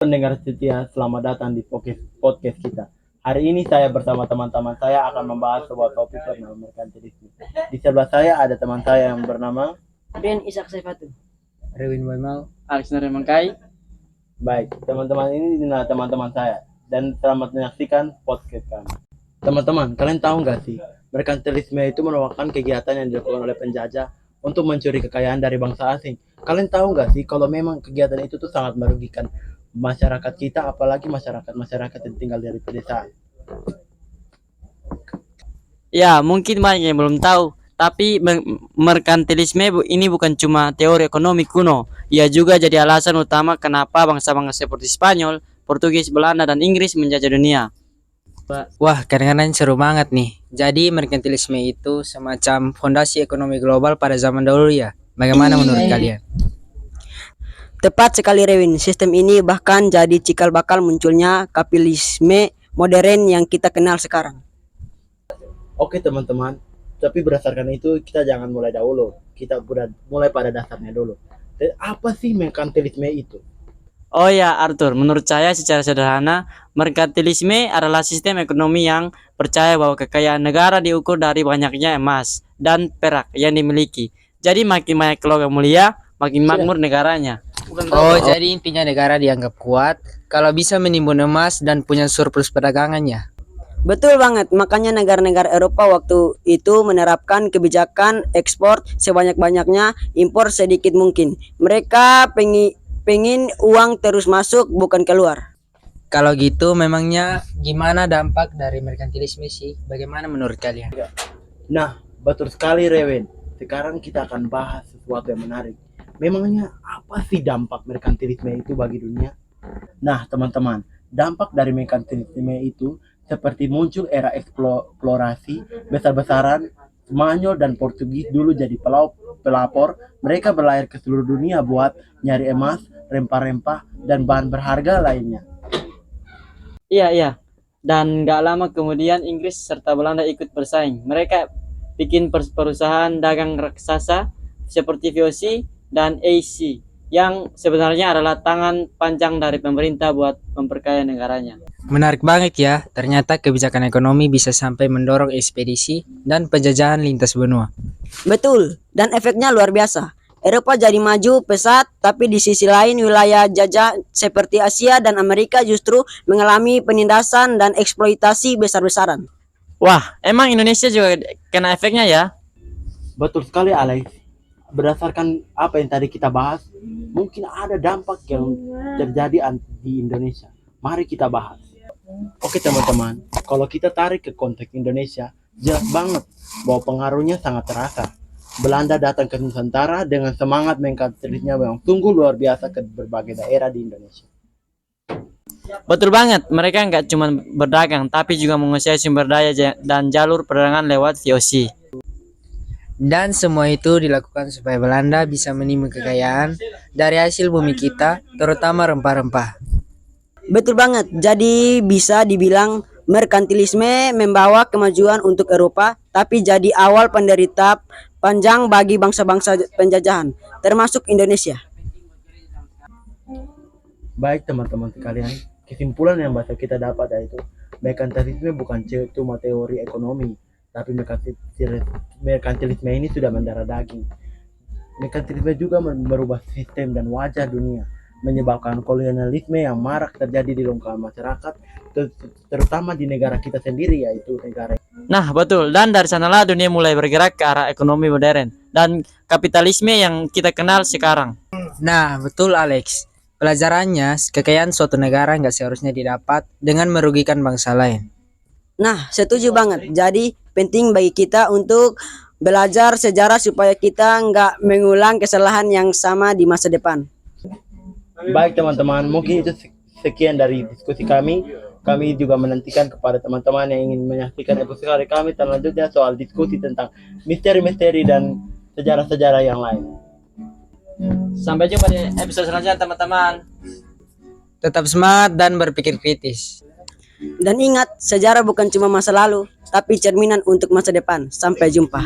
Pendengar setia, selamat datang di podcast kita. Hari ini saya bersama teman-teman saya akan membahas sebuah topik bernama merkantilisme. Di sebelah saya ada teman saya yang bernama Ben Ishak Saifatu. Rewin Boymau. Alex Mangkai. Baik, teman-teman ini adalah teman-teman saya dan selamat menyaksikan podcast kami. Teman-teman, kalian tahu nggak sih, merkantilisme itu merupakan kegiatan yang dilakukan oleh penjajah untuk mencuri kekayaan dari bangsa asing. Kalian tahu nggak sih, kalau memang kegiatan itu tuh sangat merugikan masyarakat kita, apalagi masyarakat yang tinggal dari pedesaan. Ya, mungkin banyak yang belum tahu, tapi merkantilisme ini bukan cuma teori ekonomi kuno. Ia juga jadi alasan utama kenapa bangsa-bangsa seperti Spanyol, Portugis, Belanda, dan Inggris menjajah dunia. Wah, kadang-kadang seru banget nih. Jadi merkantilisme itu semacam fondasi ekonomi global pada zaman dahulu ya. Bagaimana menurut kalian? Tepat sekali Rewin, sistem ini bahkan jadi cikal bakal munculnya kapitalisme modern yang kita kenal sekarang. Oke teman-teman, tapi berdasarkan itu kita jangan mulai dahulu. Kita mulai pada dasarnya dulu. Dan apa sih merkantilisme itu? Oh ya, Arthur, menurut saya secara sederhana, merkantilisme adalah sistem ekonomi yang percaya bahwa kekayaan negara diukur dari banyaknya emas dan perak yang dimiliki. Jadi makin banyak logam mulia, makin makmur negaranya. Jadi intinya negara dianggap kuat kalau bisa menimbun emas dan punya surplus perdagangannya. Betul banget, makanya negara-negara Eropa waktu itu menerapkan kebijakan ekspor sebanyak-banyaknya, impor sedikit mungkin. Mereka pengen uang terus masuk bukan keluar. Kalau gitu memangnya gimana dampak dari merkantilisme sih? Bagaimana menurut kalian? Nah, betul sekali Rewen. Sekarang kita akan bahas sesuatu yang menarik. Memangnya apa sih dampak merkantilisme itu bagi dunia? Nah, teman-teman, dampak dari merkantilisme itu seperti muncul era eksplorasi besar-besaran. Spanyol dan Portugis dulu jadi pelapor. Mereka berlayar ke seluruh dunia buat nyari emas, rempah-rempah, dan bahan berharga lainnya. Iya. Dan gak lama kemudian Inggris serta Belanda ikut bersaing. Mereka bikin perusahaan dagang raksasa seperti VOC dan AC yang sebenarnya adalah tangan panjang dari pemerintah buat memperkaya negaranya. Menarik banget ya, ternyata kebijakan ekonomi bisa sampai mendorong ekspedisi dan penjajahan lintas benua. Betul, dan efeknya luar biasa. Eropa jadi maju pesat, tapi di sisi lain wilayah jajah seperti Asia dan Amerika justru mengalami penindasan dan eksploitasi besar-besaran. Wah, emang Indonesia juga kena efeknya ya? Betul sekali Alex. Berdasarkan apa yang tadi kita bahas, mungkin ada dampak yang terjadi di Indonesia. Mari kita bahas. Oke teman-teman, kalau kita tarik ke konteks Indonesia, jelas banget bahwa pengaruhnya sangat terasa. Belanda datang ke Nusantara dengan semangat merkantilisme yang sungguh luar biasa ke berbagai daerah di Indonesia. Betul banget, mereka nggak cuma berdagang, tapi juga menguasai sumber daya dan jalur perdagangan lewat VOC. Dan semua itu dilakukan supaya Belanda bisa menimbun kekayaan dari hasil bumi kita, terutama rempah-rempah. Betul banget, jadi bisa dibilang merkantilisme membawa kemajuan untuk Eropa, tapi jadi awal penderita panjang bagi bangsa-bangsa penjajahan, termasuk Indonesia. Baik teman-teman sekalian, kesimpulan yang bisa kita dapat yaitu merkantilisme bukan cuma teori ekonomi, tapi merkantilisme ini sudah mendarah daging. Merkantilisme juga merubah sistem dan wajah dunia, menyebabkan kolonialisme yang marak terjadi di lingkungan masyarakat, terutama di negara kita sendiri, yaitu negara. Nah, betul. Dan dari sanalah dunia mulai bergerak ke arah ekonomi modern dan kapitalisme yang kita kenal sekarang. Nah, betul Alex. Pelajarannya, kekayaan suatu negara nggak seharusnya didapat dengan merugikan bangsa lain. Nah, setuju banget. Jadi penting bagi kita untuk belajar sejarah supaya kita nggak mengulang kesalahan yang sama di masa depan. Baik teman-teman, mungkin itu sekian dari diskusi kami. Kami juga menantikan kepada teman-teman yang ingin menyaksikan episode kami selanjutnya soal diskusi tentang misteri-misteri dan sejarah-sejarah yang lain. Sampai jumpa di episode selanjutnya, teman-teman. Tetap semangat dan berpikir kritis. Dan ingat, sejarah bukan cuma masa lalu, tapi cerminan untuk masa depan. Sampai jumpa.